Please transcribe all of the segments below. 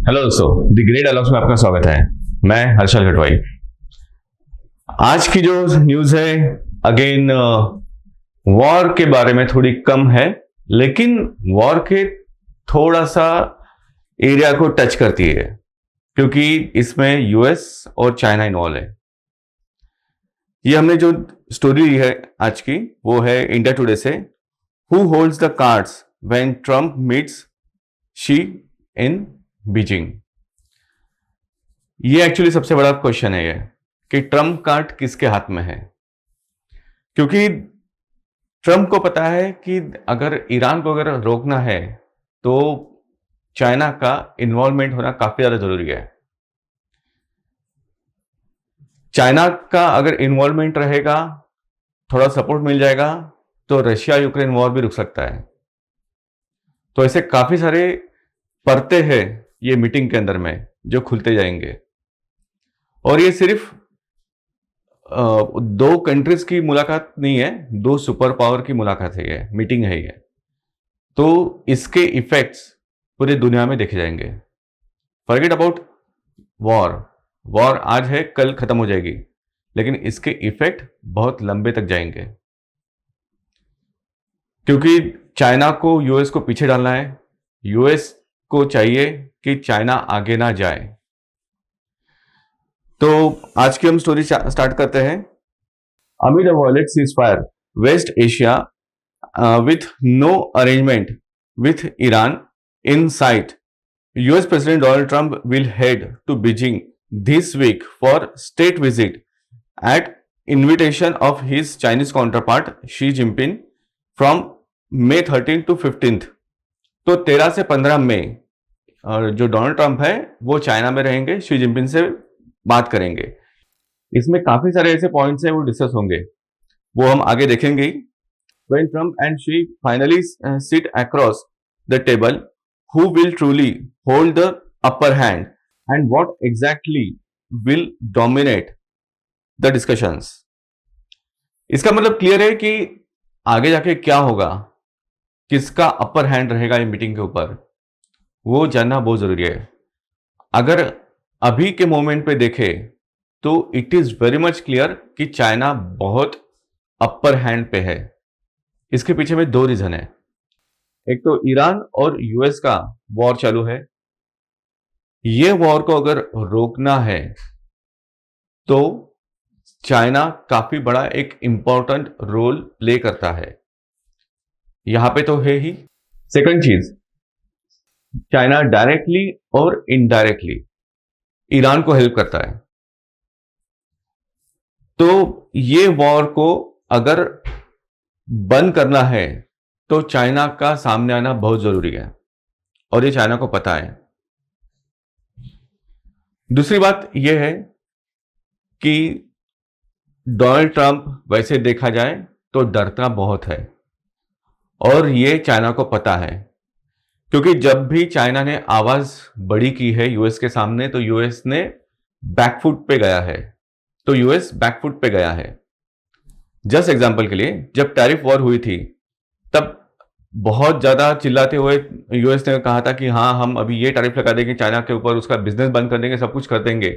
Hello दोस्तों, the great dialogues में आपका स्वागत है। मैं हर्षल खटवाई। आज की जो न्यूज है अगेन वॉर के बारे में थोड़ी कम है, लेकिन वॉर के थोड़ा सा एरिया को टच करती है क्योंकि इसमें यूएस और चाइना इन्वॉल्व है। ये हमने जो स्टोरी ली है आज की वो है इंडिया टुडे से। Who holds the cards when Trump meets she in Beijing. ये एक्चुअली सबसे बड़ा क्वेश्चन है ये कि ट्रम्प कार्ड किसके हाथ में है, क्योंकि ट्रम्प को पता है कि अगर ईरान को अगर रोकना है तो चाइना का इन्वॉल्वमेंट होना काफी ज्यादा जरूरी है। चाइना का अगर इन्वॉल्वमेंट रहेगा, थोड़ा सपोर्ट मिल जाएगा तो रशिया यूक्रेन वॉर भी रुक सकता है। तो ऐसे काफी सारे परते हैं ये मीटिंग के अंदर में जो खुलते जाएंगे, और ये सिर्फ दो कंट्रीज की मुलाकात नहीं है, दो सुपर पावर की मुलाकात है, ये मीटिंग है ये। तो इसके इफेक्ट्स पूरी दुनिया में देखे जाएंगे। फॉरगेट अबाउट वॉर आज है कल खत्म हो जाएगी, लेकिन इसके इफेक्ट बहुत लंबे तक जाएंगे क्योंकि चाइना को यूएस को पीछे डालना है। यूएस को चाहिए कि चाइना आगे ना जाए। तो आज की हम स्टोरी स्टार्ट करते हैं। Amid a violent ceasefire, West Asia, with no arrangement with Iran in sight, US President Donald Trump will head to Beijing this week for state visit at invitation of his Chinese counterpart Xi Jinping from May 13 to 15th। तो 13 से 15 मई और जो Donald Trump है वो China में रहेंगे, Xi Jinping से बात करेंगे। इसमें काफी सारे ऐसे पॉइंट्स हैं वो डिस्कस होंगे, वो हम आगे देखेंगे। When Trump and Xi finally sit across the table, who will truly hold the upper hand and what exactly will dominate the discussions? इसका मतलब क्लियर है कि आगे जाके क्या होगा, किसका अपर हैंड रहेगा ये मीटिंग के ऊपर, वो जानना बहुत जरूरी है। अगर अभी के मोमेंट पे देखें तो it is very much clear कि चाइना बहुत अपर हैंड पे है। इसके पीछे में दो रीजन है। एक तो ईरान और यूएस का वॉर चालू है। ये वॉर को अगर रोकना है तो चाइना काफी बड़ा एक इंपॉर्टेंट रोल प्ले करता है, यहां पे तो है ही। सेकंड चीज, चाइना डायरेक्टली और इनडायरेक्टली ईरान को हेल्प करता है। तो ये वॉर को अगर बंद करना है तो चाइना का सामने आना बहुत जरूरी है, और ये चाइना को पता है। दूसरी बात यह है कि डोनाल्ड ट्रंप वैसे देखा जाए तो डरता बहुत है, और ये चाइना को पता है, क्योंकि जब भी चाइना ने आवाज बड़ी की है यूएस के सामने तो यूएस ने बैकफुट पे गया है। तो यूएस बैकफुट पे गया है। जस्ट एग्जांपल के लिए, जब टैरिफ वॉर हुई थी तब बहुत ज्यादा चिल्लाते हुए यूएस ने कहा था कि हाँ हम अभी ये टैरिफ लगा देंगे चाइना के ऊपर, उसका बिजनेस बंद कर देंगे, सब कुछ कर देंगे।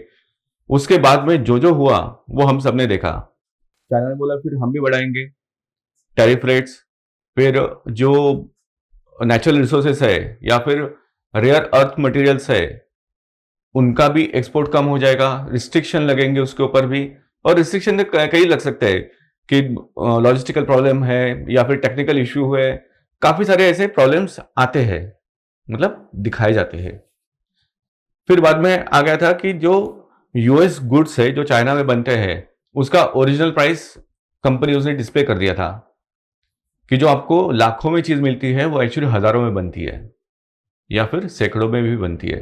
उसके बाद में जो हुआ वो हम सबने देखा। चाइना ने बोला फिर हम भी बढ़ाएंगे टैरिफ रेट्स, फिर जो नेचुरल रिसोर्सेस है या फिर रेयर अर्थ मटेरियल्स है उनका भी एक्सपोर्ट कम हो जाएगा, रिस्ट्रिक्शन लगेंगे उसके ऊपर भी। और रिस्ट्रिक्शन कई लग सकते हैं कि लॉजिस्टिकल प्रॉब्लम है या फिर टेक्निकल इश्यू है, काफी सारे ऐसे प्रॉब्लम्स आते हैं, मतलब दिखाए जाते हैं। फिर बाद में आ गया था कि जो यूएस गुड्स है जो चाइना में बनते हैं उसका ओरिजिनल प्राइस कंपनी उसने डिस्प्ले कर दिया था कि जो आपको लाखों में चीज मिलती है वो एक्चुअली हजारों में बनती है या फिर सैकड़ों में भी बनती है।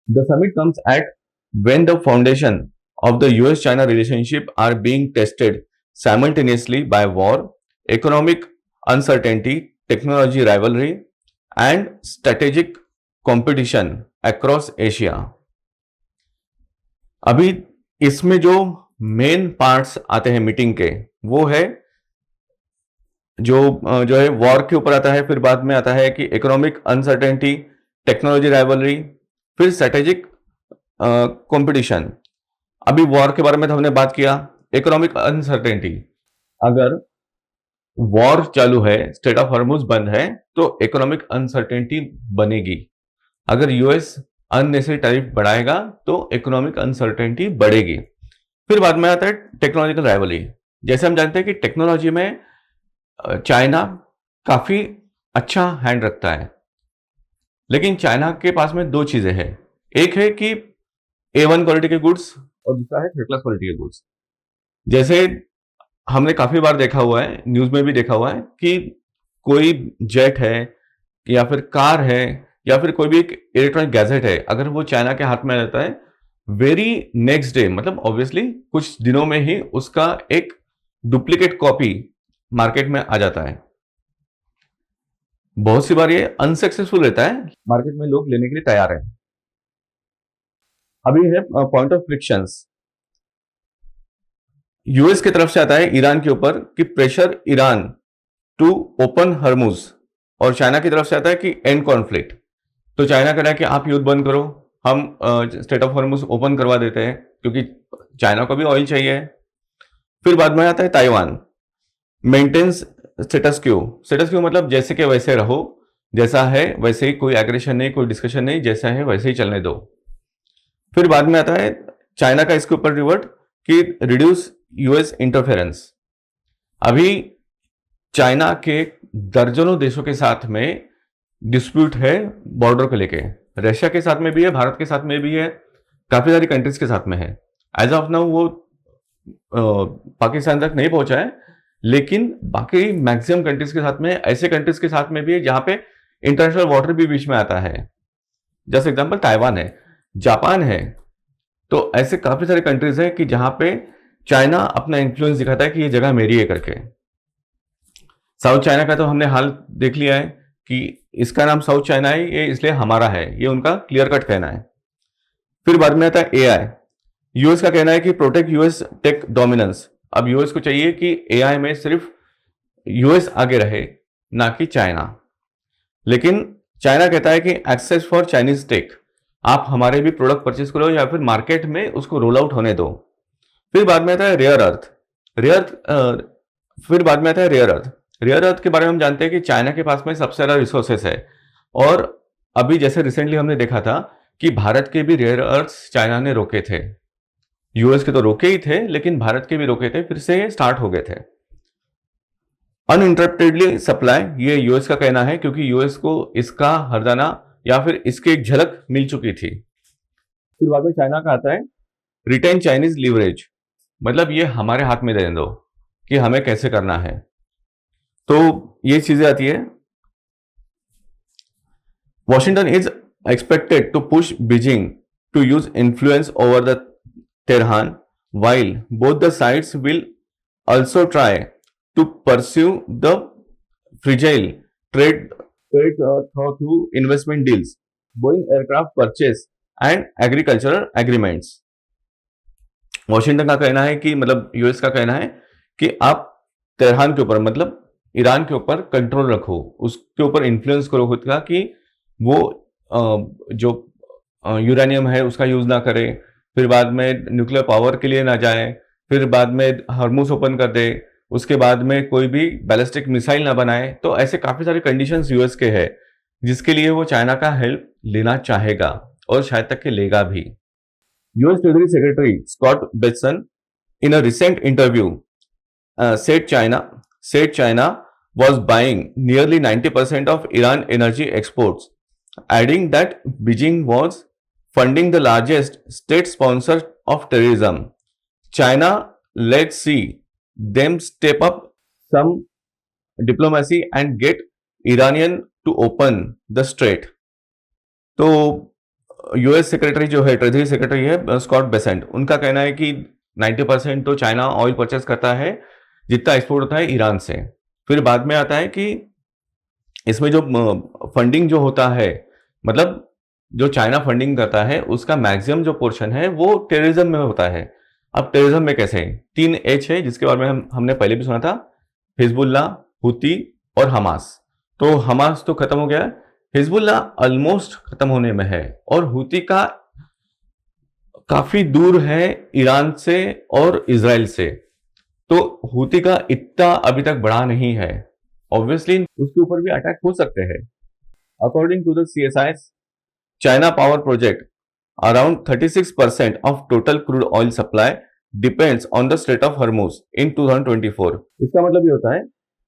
The summit comes at when the foundation of the US-China relationship are being tested simultaneously by war, economic uncertainty, technology rivalry, and strategic competition across Asia। अभी इसमें जो मेन पार्ट्स आते हैं मीटिंग के वो है जो है वॉर के ऊपर आता है, फिर बाद में आता है कि इकोनॉमिक अनसर्टेनिटी टेक्नोलॉजी राइवलरी, फिर स्ट्रेटेजिक कंपटीशन। अभी वॉर के बारे में तो हमने बात किया। इकोनॉमिक अनसर्टेनिटी, अगर वॉर चालू है, स्ट्रेट ऑफ हॉर्मुज बंद है, तो इकोनॉमिक अनसर्टेनिटी बनेगी। अगर यूएस अननेसेसरी टैरिफ बढ़ाएगा तो इकोनॉमिक अनसर्टेनिटी बढ़ेगी। फिर बाद में आता है टेक्नोलॉजिकल राइवलरी। जैसे हम जानते हैं कि टेक्नोलॉजी में चाइना काफी अच्छा हैंड रखता है, लेकिन चाइना के पास में दो चीजें हैं। एक है कि A1 क्वालिटी के गुड्स और दूसरा है थर्ड क्लास क्वालिटी के गुड्स। जैसे हमने काफी बार देखा हुआ है, न्यूज में भी देखा हुआ है कि कोई जेट है या फिर कार है या फिर कोई भी एक इलेक्ट्रॉनिक गैजेट है, अगर वो चाइना के हाथ में आ जाता है, वेरी नेक्स्ट डे, मतलब ऑब्वियसली कुछ दिनों में ही उसका एक डुप्लीकेट कॉपी मार्केट में आ जाता है। बहुत सी बार ये अनसक्सेसफुल रहता है, मार्केट में लोग लेने के लिए तैयार हैं। अभी है पॉइंट ऑफ फ्रिक्शंस। यूएस की तरफ से आता है ईरान के ऊपर कि प्रेशर ईरान टू ओपन हर्मुज, और चाइना की तरफ से आता है कि एंड कॉन्फ्लिक्ट। तो चाइना कह रहा है कि आप युद्ध बंद करो, हम स्ट्रेट ऑफ हॉर्मुज ओपन करवा देते हैं, क्योंकि चाइना को भी ऑयल चाहिए। फिर बाद में आता है Taiwan, maintains status quo. Status quo मतलब जैसे के वैसे रहो, जैसा है वैसे ही, कोई एग्रेशन नहीं, कोई डिस्कशन नहीं, जैसा है वैसे ही चलने दो। फिर बाद में आता है चाइना का इसके ऊपर रिवर्ट कि रिड्यूस यूएस इंटरफेरेंस। अभी चाइना के दर्जनों देशों के साथ में डिस्प्यूट है बॉर्डर को लेके। रशिया के साथ में भी है, भारत के साथ में भी है, काफी सारी कंट्रीज के साथ में है। एज ऑफ नाउ वो पाकिस्तान तक नहीं पहुंचा है, लेकिन बाकी मैक्सिमम कंट्रीज के साथ में, ऐसे कंट्रीज के साथ में भी है जहां पे इंटरनेशनल वाटर भी बीच में आता है। जैसे एग्जांपल ताइवान है, जापान है। तो ऐसे काफी सारे कंट्रीज हैं कि जहां पे चाइना अपना इन्फ्लुएंस दिखाता है कि ये जगह मेरी है करके। साउथ चाइना का तो हमने हाल देख लिया है कि इसका नाम साउथ चाइना है, ये इसलिए हमारा है, ये उनका क्लियर कट कहना है। फिर बाद में आता है एआई। यूएस का कहना है कि प्रोटेक्ट यूएस टेक डोमिनेंस। अब यूएस को चाहिए कि एआई में सिर्फ यूएस आगे रहे, ना कि चाइना। लेकिन चाइना कहता है कि एक्सेस फॉर चाइनीज टेक, आप हमारे भी प्रोडक्ट परचेज करो या फिर मार्केट में उसको रोल आउट होने दो। फिर बाद में आता है रेयर अर्थ। फिर बाद में आता है रेयर अर्थ। रेयर अर्थ के बारे में हम जानते हैं कि चाइना के पास में सबसे ज्यादा रिसोर्सेस है, और अभी जैसे रिसेंटली हमने देखा था कि भारत के भी रेयर अर्थ्स चाइना ने रोके थे। यूएस के तो रोके ही थे, लेकिन भारत के भी रोके थे, फिर से स्टार्ट हो गए थे। अनइंटरप्टेडली सप्लाई, ये यूएस का कहना है, क्योंकि यूएस को इसका हरदाना या फिर इसकी एक झलक मिल चुकी थी। फिर बाद में चाइना का आता है रिटेन चाइनीज लीवरेज, मतलब ये हमारे हाथ में दे दो कि हमें कैसे करना है। तो ये चीजें आती है। Washington is expected to push Beijing to use influence over the Tehran, while both the sides will also try to pursue the fragile trade through investment deals, Boeing aircraft purchase and agricultural agreements. Washington का कहना है कि, मतलब US का कहना है कि आप तेहरान के ऊपर, मतलब ईरान के ऊपर कंट्रोल रखो, उसके ऊपर इन्फ्लुएंस करो खुद का कि वो जो यूरेनियम है उसका यूज ना करे, फिर बाद में न्यूक्लियर पावर के लिए ना जाए, फिर बाद में हॉर्मुज ओपन कर दे, उसके बाद में कोई भी बैलिस्टिक मिसाइल ना बनाए। तो ऐसे काफी सारे कंडीशंस यूएस के हैं जिसके लिए वो चाइना का हेल्प लेना चाहेगा और शायद तक के लेगा भी। US treasury secretary Scott Bessent in a recent interview said China was buying nearly 90% of Iran energy exports, adding that Beijing was funding the largest state sponsor of terrorism. China, let's see them step up some diplomacy and get Iranian to open the strait. तो US secretary जो है, treasury secretary है Scott Bessent, उनका कहना है कि 90% तो China oil purchase करता है जितना एक्सपोर्ट होता है ईरान से। फिर बाद में आता है कि इसमें जो फंडिंग जो होता है, मतलब जो चाइना फंडिंग करता है उसका मैक्सिमम जो पोर्शन है वो टेररिज्म में होता है। अब टेररिज्म में कैसे, 3 H है जिसके बारे में हमने पहले भी सुना था, हिजबुल्ला, हुती और हमास। तो हमास तो खत्म हो गया, हिजबुल्लाह ऑलमोस्ट खत्म होने में है और हूती का काफी दूर है ईरान से और इजराइल से, तो हूती का इतना अभी तक बढ़ा नहीं है। ऑब्वियसली उसके ऊपर भी अटैक हो सकते हैं। According to the CSI China power project, around 36% of total crude oil supply depends on the Strait of Hormuz in 2024। इसका मतलब ये होता है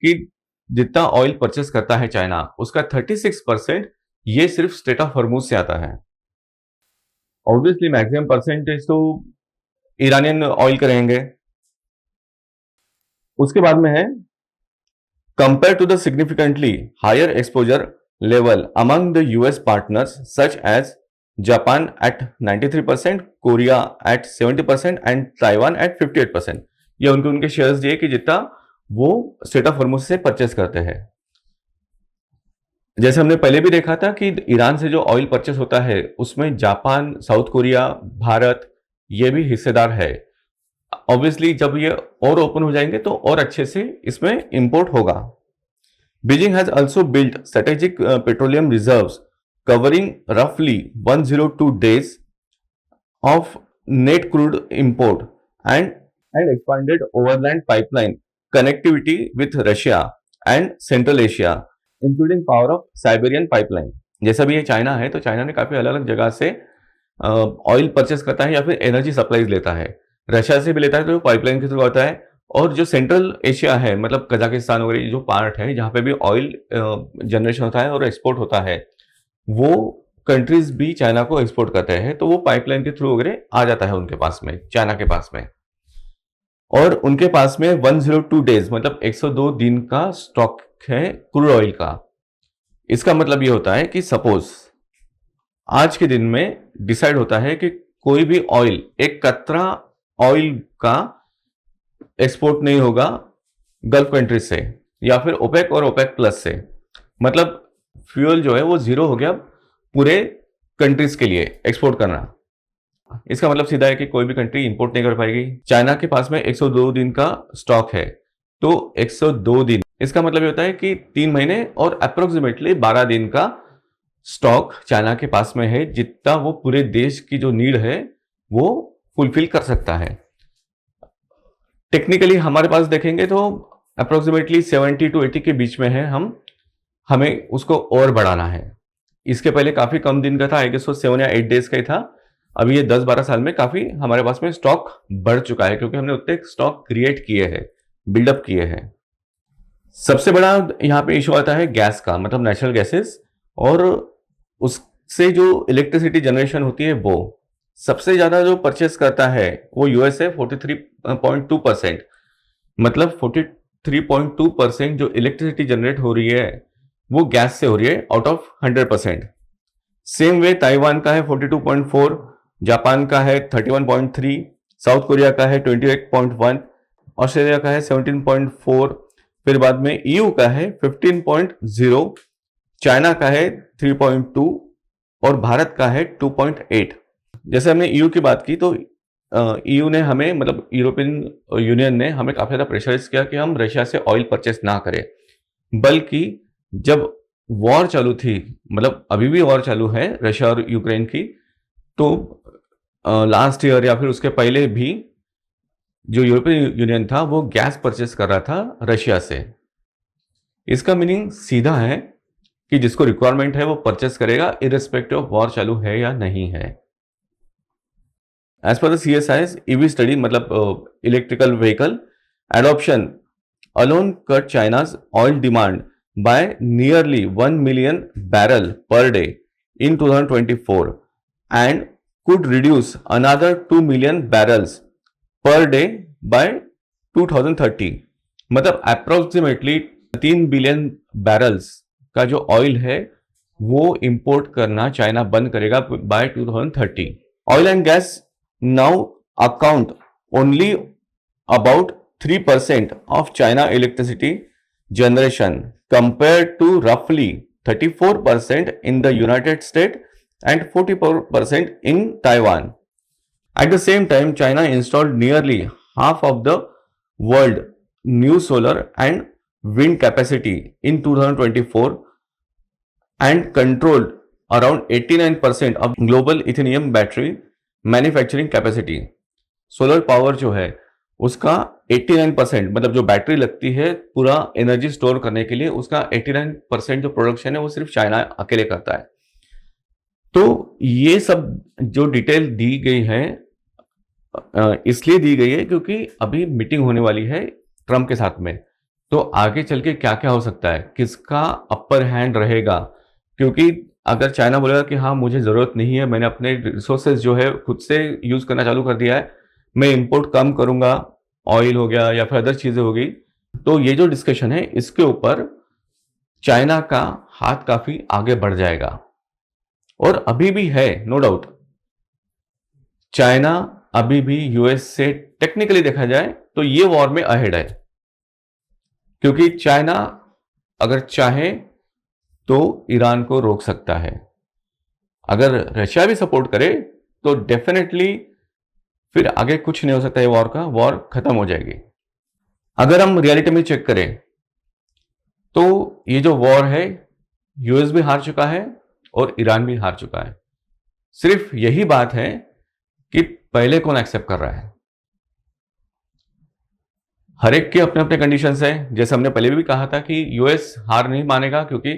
कि जितना ऑयल परचेस करता है चाइना, उसका 36% ये सिर्फ स्ट्रेट ऑफ हॉर्मूज से आता है। ऑब्वियसली मैक्सिमम परसेंटेज तो ईरानियन ऑयल के रहेंगे। उसके बाद में है compare to the significantly higher exposure level among the US partners such as Japan at 93%, Korea at 70% and Taiwan at 58%। ये उनके शेयर्स दिए कि जितना वो स्ट्रेट ऑफ हॉर्मूज से परचेस करते हैं। जैसे हमने पहले भी देखा था कि ईरान से जो ऑयल परचेस होता है उसमें जापान, साउथ कोरिया, भारत ये भी हिस्सेदार है। ऑब्वियसली जब ये और ओपन हो जाएंगे तो और अच्छे से इसमें इंपोर्ट होगा। Beijing has also built strategic petroleum reserves covering roughly 102 days of net crude import and expanded overland pipeline connectivity with Russia and Central Asia, including power of Siberian pipeline। जैसा भी ये चाइना है तो China ने काफी अलग अलग जगह से ऑयल परचेस करता है या फिर एनर्जी सप्लाईज लेता है। रशिया से भी लेता है तो पाइपलाइन के थ्रू आता है, और जो सेंट्रल एशिया है मतलब कजाकिस्तान वगैरह जो पार्ट है जहाँ पे भी ऑयल जनरेशन होता है और एक्सपोर्ट होता है, वो कंट्रीज भी चाइना को एक्सपोर्ट करते हैं, तो वो पाइपलाइन के थ्रू वगैरह आ जाता है उनके पास में, चाइना के पास में। और उनके पास में 102 डेज मतलब 102 दिन का स्टॉक है क्रूड ऑयल का। इसका मतलब ये होता है कि सपोज आज के दिन में डिसाइड होता है कि कोई भी ऑयल, एक कतरा ऑयल का एक्सपोर्ट नहीं होगा गल्फ कंट्रीज से या फिर ओपेक और ओपेक प्लस से, मतलब फ्यूल जो है वो जीरो हो गया पूरे कंट्रीज के लिए एक्सपोर्ट करना। इसका मतलब सीधा है कि कोई भी कंट्री इंपोर्ट नहीं कर पाएगी। चाइना के पास में 102 दिन का स्टॉक है, तो 102 दिन इसका मतलब ये होता है कि 3 महीने और अप्रोक्सीमेटली 12 दिन का स्टॉक चाइना के पास में है, जितना वो पूरे देश की जो नीड है वो फुलफिल कर सकता है। टेक्निकली हमारे पास देखेंगे तो अप्रोक्सीमेटली 70 to 80 के बीच में है, हमें उसको और बढ़ाना है। इसके पहले काफी कम दिन का था, आई गेस 7 या 8 डेज का ही था। अभी ये 10-12 साल में काफी हमारे पास में स्टॉक बढ़ चुका है, क्योंकि हमने उतने स्टॉक क्रिएट किए हैं, बिल्डअप किए हैं। सबसे बड़ा यहाँ पे इशू आता है गैस का, मतलब नेचुरल गैसेस, और उससे जो इलेक्ट्रिसिटी जनरेशन होती है वो सबसे ज्यादा जो परचेस करता है वो यूएस है 43.2%, मतलब 43.2% जो इलेक्ट्रिसिटी जनरेट हो रही है वो गैस से हो रही है out of 100%। Same way Taiwan का है 42.4, जापान का है 31.3, साउथ कोरिया का है 28.1, ऑस्ट्रेलिया का है 17.4, फिर बाद में ईयू का है 15.0, चाइना का है 3.2 और भारत का है 2.8। जैसे हमने ईयू की बात की तो ईयू ने हमें, मतलब यूरोपियन यूनियन ने हमें काफी ज्यादा प्रेशराइज किया कि हम रशिया से ऑयल परचेस ना करें, बल्कि जब वॉर चालू थी, मतलब अभी भी वॉर चालू है रशिया और यूक्रेन की, तो लास्ट ईयर या फिर उसके पहले भी जो यूरोपियन यूनियन था वो गैस परचेस कर रहा था रशिया से। इसका मीनिंग सीधा है कि जिसको रिक्वायरमेंट है वो परचेस करेगा, इररिस्पेक्टिव ऑफ वॉर चालू है या नहीं है। As per the CSIS EV study, मतलब electrical vehicle adoption alone cut China's oil demand by nearly 1 million barrel per day in 2024 and could reduce another 2 million barrels per day by 2030। मतलब approximately 3 billion barrels का जो oil है वो import करना China बंद करेगा by 2030। Oil and gas now account only about 3% of China electricity generation compared to roughly 34% in the United States and 44% in Taiwan. At the same time, China installed nearly half of the world new solar and wind capacity in 2024 and control around 89% of global lithium battery manufacturing capacity. Solar power जो है उसका 89%, मतलब जो battery लगती है पूरा energy store करने के लिए, उसका 89% जो प्रोडक्शन है वो सिर्फ चाइना अकेले करता है। तो ये सब जो डिटेल दी गई है इसलिए दी गई है क्योंकि अभी मीटिंग होने वाली है ट्रंप के साथ में, तो आगे चल के क्या क्या हो सकता है, किसका अपर हैंड रहेगा। क्योंकि अगर चाइना बोलेगा कि हाँ मुझे ज़रूरत नहीं है, मैंने अपने रिसोर्सेज जो है खुद से यूज़ करना चालू कर दिया है, मैं इंपोर्ट कम करूंगा, ऑयल हो गया या फिर अदर चीज़ें हो गई, तो ये जो डिस्कशन है इसके ऊपर चाइना का हाथ काफ़ी आगे बढ़ जाएगा। और अभी भी है, नो डाउट, चाइना अभी भी यूएस से टेक्निकली देखा जाए तो ये वॉर में अहेड है, क्योंकि चाइना अगर चाहे तो ईरान को रोक सकता है। अगर रशिया भी सपोर्ट करे तो डेफिनेटली फिर आगे कुछ नहीं हो सकता है, वॉर खत्म हो जाएगी। अगर हम रियलिटी में चेक करें तो ये जो वॉर है यूएस भी हार चुका है और ईरान भी हार चुका है। सिर्फ यही बात है कि पहले कौन एक्सेप्ट कर रहा है। हर एक के अपने अपने कंडीशंस है। जैसे हमने पहले भी कहा था कि यूएस हार नहीं मानेगा क्योंकि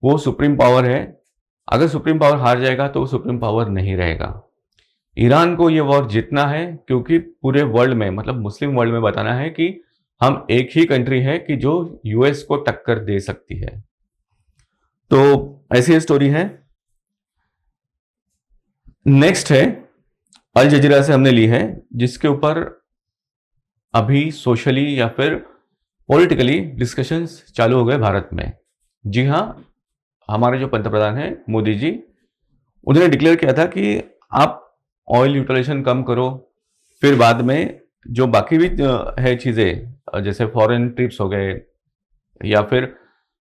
वो सुप्रीम पावर है। अगर सुप्रीम पावर हार जाएगा तो वो सुप्रीम पावर नहीं रहेगा। ईरान को ये वॉर जीतना है क्योंकि पूरे वर्ल्ड में, मतलब मुस्लिम वर्ल्ड में बताना है कि हम एक ही कंट्री है कि जो यूएस को टक्कर दे सकती है। तो ऐसी स्टोरी है। नेक्स्ट है अल जजीरा से हमने ली है, जिसके ऊपर अभी सोशली या फिर पॉलिटिकली डिस्कशंस चालू हो गए भारत में। जी हाँ, हमारे जो पंतप्रधान हैं मोदी जी, उन्होंने डिक्लेयर किया था कि आप ऑयल यूटिलाइजेशन कम करो, फिर बाद में जो बाकी भी है चीज़ें, जैसे फॉरेन ट्रिप्स हो गए या फिर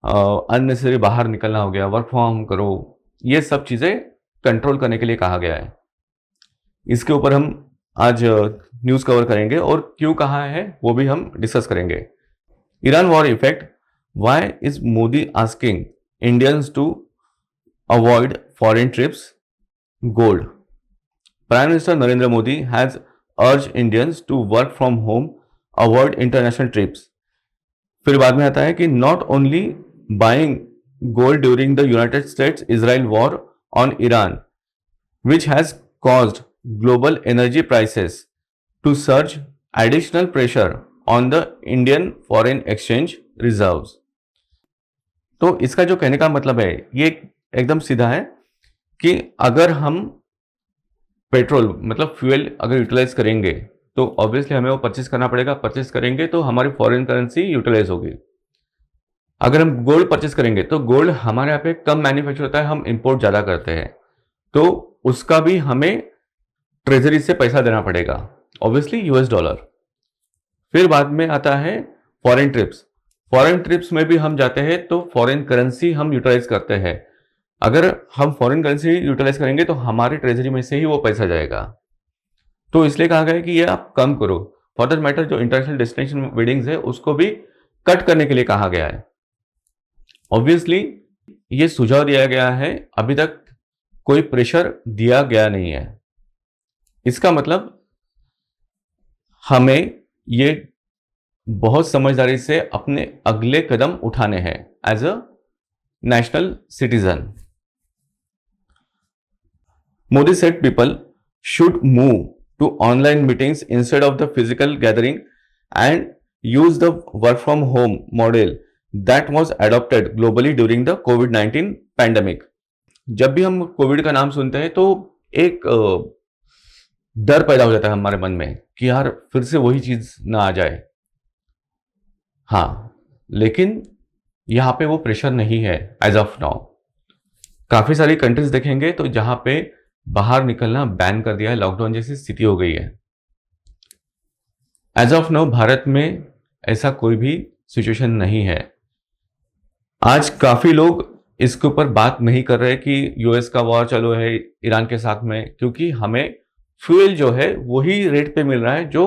अननेसेसरी बाहर निकलना हो गया, वर्क फ्रॉम होम करो, ये सब चीज़ें कंट्रोल करने के लिए कहा गया है। इसके ऊपर हम आज न्यूज़ कवर करेंगे और क्यों कहा है वो भी हम डिस्कस करेंगे। Iran war effect, why is Modi asking Indians to avoid foreign trips, gold. Prime Minister Narendra Modi has urged Indians to work from home, avoid international trips. फिर बाद में आता है कि not only buying gold during the United States-Israel war on Iran, which has caused global energy prices to surge, additional pressure on the Indian foreign exchange reserves. तो इसका जो कहने का मतलब है ये एकदम सीधा है कि अगर हम पेट्रोल मतलब फ्यूल अगर यूटिलाइज करेंगे तो ऑब्वियसली हमें वो परचेस करना पड़ेगा। परचेस करेंगे तो हमारी फॉरेन करेंसी यूटिलाइज होगी। अगर हम गोल्ड परचेस करेंगे तो गोल्ड हमारे यहाँ पे कम मैन्युफैक्चर होता है, हम इंपोर्ट ज़्यादा करते हैं, तो उसका भी हमें ट्रेजरी से पैसा देना पड़ेगा, ऑब्वियसली यूएस डॉलर। फिर बाद में आता है फॉरेन ट्रिप्स। फॉरेन ट्रिप्स में भी हम जाते हैं तो फॉरेन करेंसी हम यूटिलाइज करते हैं। अगर हम फॉरेन करेंसी यूटिलाइज करेंगे तो हमारे ट्रेजरी में से ही वो पैसा जाएगा। तो इसलिए कहा गया है कि ये आप कम करो। फॉर दैट मैटर जो इंटरनेशनल डेस्टिनेशन वेडिंग्स है उसको भी कट करने के लिए कहा गया है। ऑब्वियसली ये सुझाव दिया गया है, अभी तक कोई प्रेशर दिया गया नहीं है। इसका मतलब हमें ये बहुत समझदारी से अपने अगले कदम उठाने हैं as a national citizen. Modi said people should move to online meetings instead of the physical gathering and use the work from home model that was adopted globally during the COVID-19 pandemic. जब भी हम Covid का नाम सुनते हैं तो एक डर पैदा हो जाता है हमारे मन में कि यार फिर से वही चीज ना आ जाए। हाँ, लेकिन यहाँ पे वो प्रेशर नहीं है एज ऑफ नाउ। काफी सारी कंट्रीज देखेंगे तो जहां पे बाहर निकलना बैन कर दिया है, लॉकडाउन जैसी स्थिति हो गई है। एज ऑफ नाउ भारत में ऐसा कोई भी सिचुएशन नहीं है। आज काफी लोग इसके ऊपर बात नहीं कर रहे कि यूएस का वॉर चालू है ईरान के साथ में, क्योंकि हमें फ्यूल जो है वही रेट पे मिल रहा है जो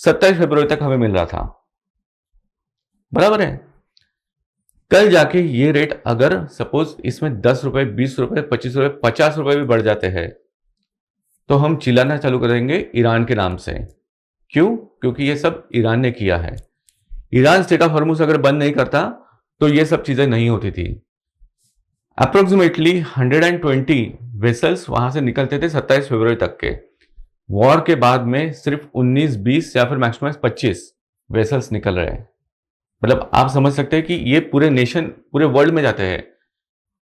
27 फरवरी तक हमें मिल रहा था। बराबर है। कल जाके ये रेट अगर सपोज इसमें 10 रुपए, 20 रुपए, 25 रुपए, 50 रुपए भी बढ़ जाते हैं, तो हम चिल्लाना चालू कर देंगे ईरान के नाम से। क्यों? क्योंकि ये सब ईरान ने किया है। ईरान स्ट्रेट ऑफ हॉर्मुज अगर बंद नहीं करता तो ये सब चीजें नहीं होती थी। अप्रोक्सीमेटली 120 वेसल्स वहां से निकलते थे 27 फरवरी तक के। वॉर के बाद में सिर्फ 19, 20 या फिर मैक्सिमम 25 वेसल्स निकल रहे हैं। मतलब आप समझ सकते हैं कि ये पूरे नेशन, पूरे वर्ल्ड में जाते हैं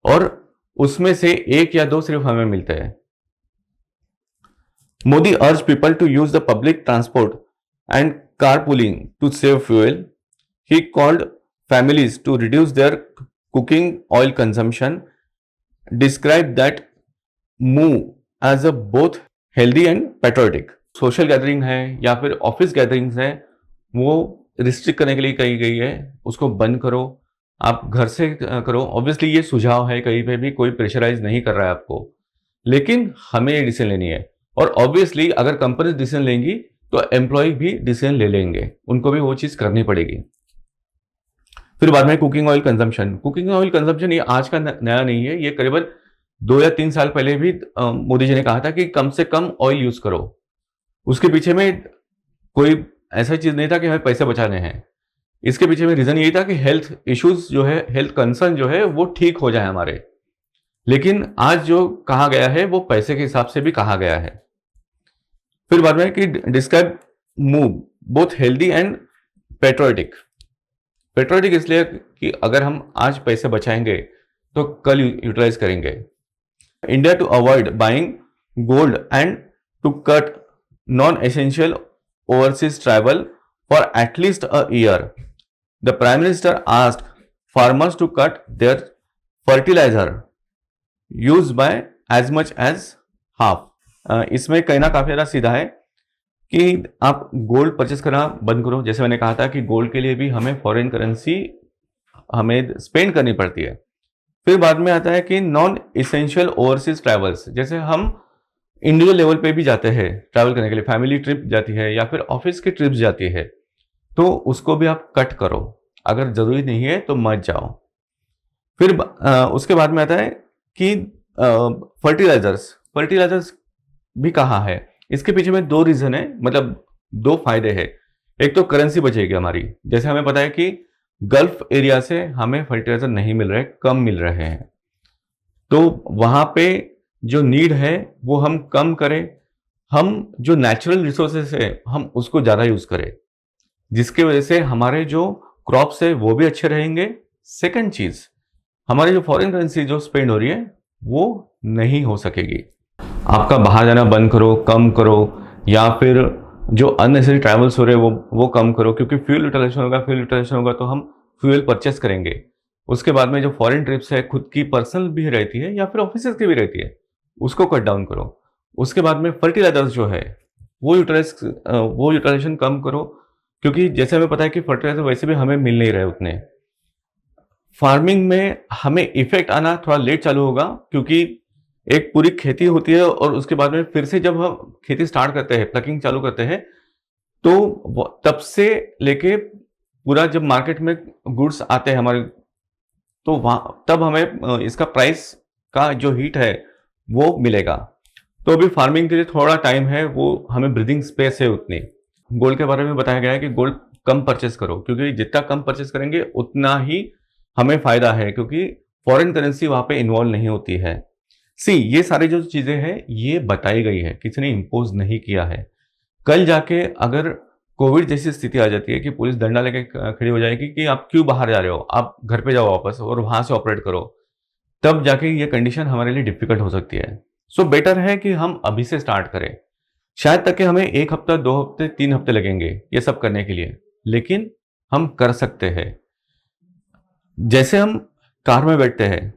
और उसमें से एक या दो सिर्फ हमें मिलते हैं। Modi urged people to use the public transport and carpooling to save fuel. He called families to reduce their cooking oil consumption, described that move as a both healthy and patriotic। Social gathering है या फिर office gatherings है, वो restrict करने के लिए कही गई है, उसको बंद करो, आप घर से करो। ऑब्वियसली ये सुझाव है, कहीं पे भी कोई प्रेशराइज नहीं कर रहा है आपको, लेकिन हमें ये डिसीजन लेनी है। और ऑब्वियसली अगर कंपनी डिसीजन लेंगी तो एम्प्लॉय भी डिसीजन ले लेंगे, उनको भी वो चीज करनी पड़ेगी। फिर बाद में cooking oil consumption. Cooking oil consumption ये आज का नया नहीं है, ये करीबन 2 या 3 साल पहले भी मोदी जी ने कहा था कि कम से कम ऑयल यूज करो। उसके पीछे में कोई ऐसा चीज नहीं था कि हमें पैसे बचाने हैं। इसके पीछे में रीजन यही था कि हेल्थ इश्यूज जो है, हेल्थ कंसर्न जो है वो ठीक हो जाए हमारे। लेकिन आज जो कहा गया है वो पैसे के हिसाब से भी कहा गया है। फिर बाद में कि describe move both healthy and patriotic. Patriotic इसलिए कि अगर हम आज पैसे बचाएंगे तो कल यूटिलाइज करेंगे। India to avoid buying gold and to cut non essential overseas travel for at least a year. The prime minister asked farmers to cut their fertiliser use by as much as half. इसमें कहना काफी ज्यादा सीधा है कि आप gold purchase करना बंद करो। जैसे मैंने कहा था कि गोल्ड के लिए भी हमें फॉरेन करेंसी हमें स्पेंड करनी पड़ती है। फिर बाद में आता है कि नॉन इसेंशियल ओवरसीज ट्रैवल्स, जैसे हम इंडिविजुअल लेवल पे भी जाते हैं ट्रैवल करने के लिए, फैमिली ट्रिप जाती है या फिर ऑफिस की ट्रिप्स जाती है, तो उसको भी आप कट करो। अगर जरूरी नहीं है तो मत जाओ। फिर उसके बाद में आता है कि फर्टिलाइजर्स भी कहा है। इसके पीछे में 2 रीजन है, मतलब 2 फायदे हैं। एक तो करेंसी बचेगी हमारी, जैसे हमें पता है कि गल्फ एरिया से हमें फर्टिलाइजर नहीं मिल रहे, कम मिल रहे हैं, तो वहां पे जो नीड है वो हम कम करें। हम जो नेचुरल रिसोर्सेस है हम उसको ज्यादा यूज करें, जिसकी वजह से हमारे जो क्रॉप्स है वो भी अच्छे रहेंगे। सेकंड चीज, हमारी जो फॉरेन करेंसी जो स्पेंड हो रही है वो नहीं हो सकेगी। आपका बाहर जाना बंद करो, कम करो, या फिर जो अननेसेसरी ट्रैवल्स हो रहे हैं वो कम करो, क्योंकि फ्यूल यूटिलाइजेशन होगा तो हम फ्यूल परचेस करेंगे। उसके बाद में जो फॉरेन ट्रिप्स है, खुद की पर्सनल भी रहती है या फिर ऑफिस की भी रहती है, उसको कट डाउन करो। उसके बाद में फर्टिलाइजर्स जो है वो यूटिलाइजेशन कम करो, क्योंकि जैसे हमें पता है कि फर्टिलाइजर वैसे भी हमें मिल नहीं रहे उतने। फार्मिंग में हमें इफेक्ट आना थोड़ा लेट चालू होगा, क्योंकि एक पूरी खेती होती है और उसके बाद में फिर से जब हम खेती स्टार्ट करते हैं, प्लकिंग चालू करते हैं, तो तब से लेके पूरा जब मार्केट में गुड्स आते हैं हमारे, तो तब हमें इसका प्राइस का जो हिट है वो मिलेगा। तो अभी फार्मिंग के लिए थोड़ा टाइम है, वो हमें ब्रीदिंग स्पेस है उतनी। गोल्ड के बारे में बताया गया है कि गोल्ड कम परचेस करो, क्योंकि जितना कम परचेस करेंगे उतना ही हमें फायदा है, क्योंकि फॉरेन करेंसी वहां पे इन्वॉल्व नहीं होती है। ये सारी जो चीजें हैं ये बताई गई है, किसी ने इंपोज नहीं किया है। कल जाके अगर कोविड जैसी स्थिति आ जाती है कि पुलिस डंडा लेके खड़ी हो जाएगी कि आप क्यों बाहर जा रहे हो, आप घर पे जाओ वापस और वहां से ऑपरेट करो, तब जाके ये कंडीशन हमारे लिए डिफिकल्ट हो सकती है। सो बेटर है कि हम अभी से स्टार्ट करें। शायद तक कि हमें 1 हफ्ता, 2 हफ्ते, 3 हफ्ते लगेंगे ये सब करने के लिए, लेकिन हम कर सकते हैं। जैसे हम कार में बैठते हैं,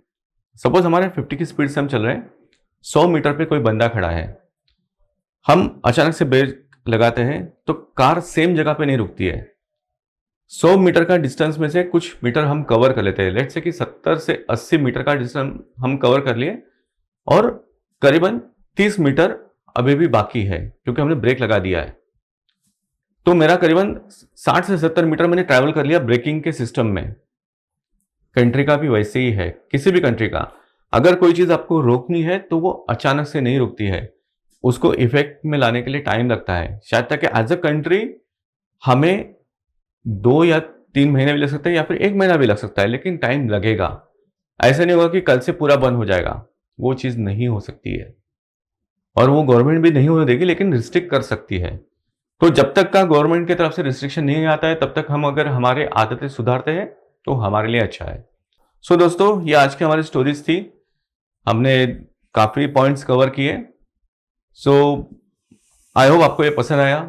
सपोज हमारे 50 की स्पीड से हम चल रहे हैं, 100 मीटर पे कोई बंदा खड़ा है, हम अचानक से ब्रेक लगाते हैं तो कार सेम जगह पे नहीं रुकती है। 100 मीटर का डिस्टेंस में से कुछ मीटर हम कवर कर लेते हैं, लेट्स से कि 70 से 80 मीटर का डिस्टेंस हम कवर कर लिए और करीबन 30 मीटर अभी भी बाकी है क्योंकि हमने ब्रेक लगा दिया है। तो मेरा करीबन 60 से 70 मीटर मैंने ट्रैवल कर लिया ब्रेकिंग के सिस्टम में। कंट्री का भी वैसे ही है, किसी भी कंट्री का। अगर कोई चीज़ आपको रोकनी है तो वो अचानक से नहीं रुकती है, उसको इफेक्ट में लाने के लिए टाइम लगता है। शायद तक एज अ कंट्री हमें 2 या 3 महीने भी लग सकते हैं या फिर 1 महीना भी लग सकता है, लेकिन टाइम लगेगा। ऐसा नहीं होगा कि कल से पूरा बंद हो जाएगा, वो चीज़ नहीं हो सकती है और वो गवर्नमेंट भी नहीं होने देगी, लेकिन रिस्ट्रिक्ट कर सकती है। तो जब तक का गवर्नमेंट की तरफ से रिस्ट्रिक्शन नहीं आता है, तब तक हम अगर हमारे आदतें सुधारते हैं तो हमारे लिए अच्छा है। सो दोस्तों, ये आज की हमारी स्टोरीज थी। हमने काफ़ी पॉइंट्स कवर किए। सो आई होप आपको ये पसंद आया।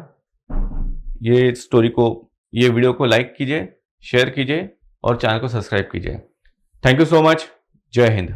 ये वीडियो को लाइक कीजिए, शेयर कीजिए और चैनल को सब्सक्राइब कीजिए। Thank you so much. जय हिंद।